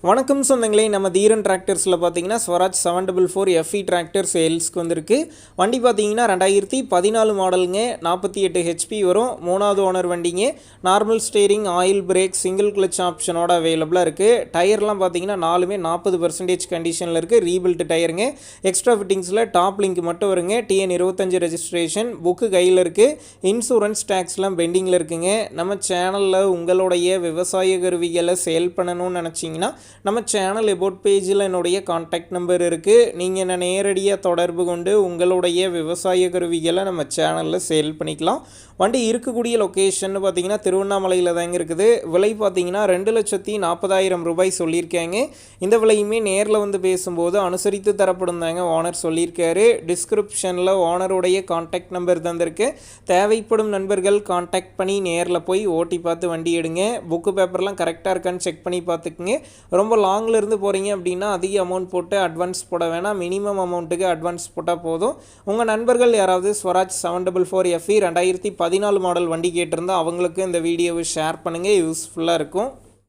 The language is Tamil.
வணக்கம் சொந்தங்களே, நம்ம தீரன் டிராக்டர்ஸில் பார்த்தீங்கன்னா ஸ்வராஜ் 744 எஃப்இ டிராக்டர் சேல்ஸ்க்கு வந்திருக்கு. வண்டி பார்த்தீங்கன்னா 2014 மாடலுங்க, 48 ஹெச்பி வரும். 3வது ஓனர் வண்டிங்க. Normal steering, oil brake, single clutch ஆப்ஷனோட அவைலபிளாக இருக்குது. டயர்லாம் பார்த்தீங்கன்னா 4மே 40% கண்டிஷனில் இருக்குது. ரீபில்ட் டயருங்க. எக்ஸ்ட்ரா ஃபிட்டிங்ஸில் டாப் லிங்க் மட்டும் வருங்க. TN 25 ரெஜிஸ்ட்ரேஷன் புக்கு கையில் இருக்குது. இன்சூரன்ஸ் டேக்ஸ்லாம் பெண்டிங்கில் இருக்குங்க. நம்ம சேனலில் உங்களுடைய விவசாய கருவிகளை சேல் பண்ணணும்னு நினச்சிங்கன்னா நம்ம சேனல் எபோட் பேஜில் என்னுடைய கான்டாக்ட் நம்பர் இருக்குது. நீங்கள் என்ன நேரடியாக தொடர்பு கொண்டு உங்களுடைய விவசாய கருவிகளை நம்ம சேனலில் சேல் பண்ணிக்கலாம். வண்டி இருக்கக்கூடிய லொக்கேஷன் பார்த்தீங்கன்னா திருவண்ணாமலையில் தாங்க இருக்குது. விலை பார்த்தீங்கன்னா 2,40,000 ரூபாய் சொல்லியிருக்காங்க. இந்த விலையுமே நேரில் வந்து பேசும்போது அனுசரித்து தரப்படும் தாங்க ஓனர் சொல்லியிருக்காரு. டிஸ்கிரிப்ஷனில் ஓனருடைய கான்டாக்ட் நம்பர் தந்திருக்கு. தேவைப்படும் நண்பர்கள் கான்டாக்ட் பண்ணி நேரில் போய் ஓட்டி பார்த்து வண்டி எடுங்க. புக்கு பேப்பர்லாம் கரெக்டாக இருக்கான்னு செக் பண்ணி பார்த்துக்குங்க. ரொம்ப லாங்கில் இருந்து போகிறீங்க அப்படின்னா அதிக அமௌண்ட் போட்டு அட்வான்ஸ் போட வேணாம். மினிமம் அமௌண்ட்டுக்கு அட்வான்ஸ் போட்டால் போதும். உங்கள் நண்பர்கள் யாராவது ஸ்வராஜ் 744 எஃப்இ 2014 மாடல் வண்டி கேட்டிருந்தால் அவங்களுக்கு இந்த வீடியோவை ஷேர் பண்ணுங்கள். யூஸ்ஃபுல்லாக இருக்கும்.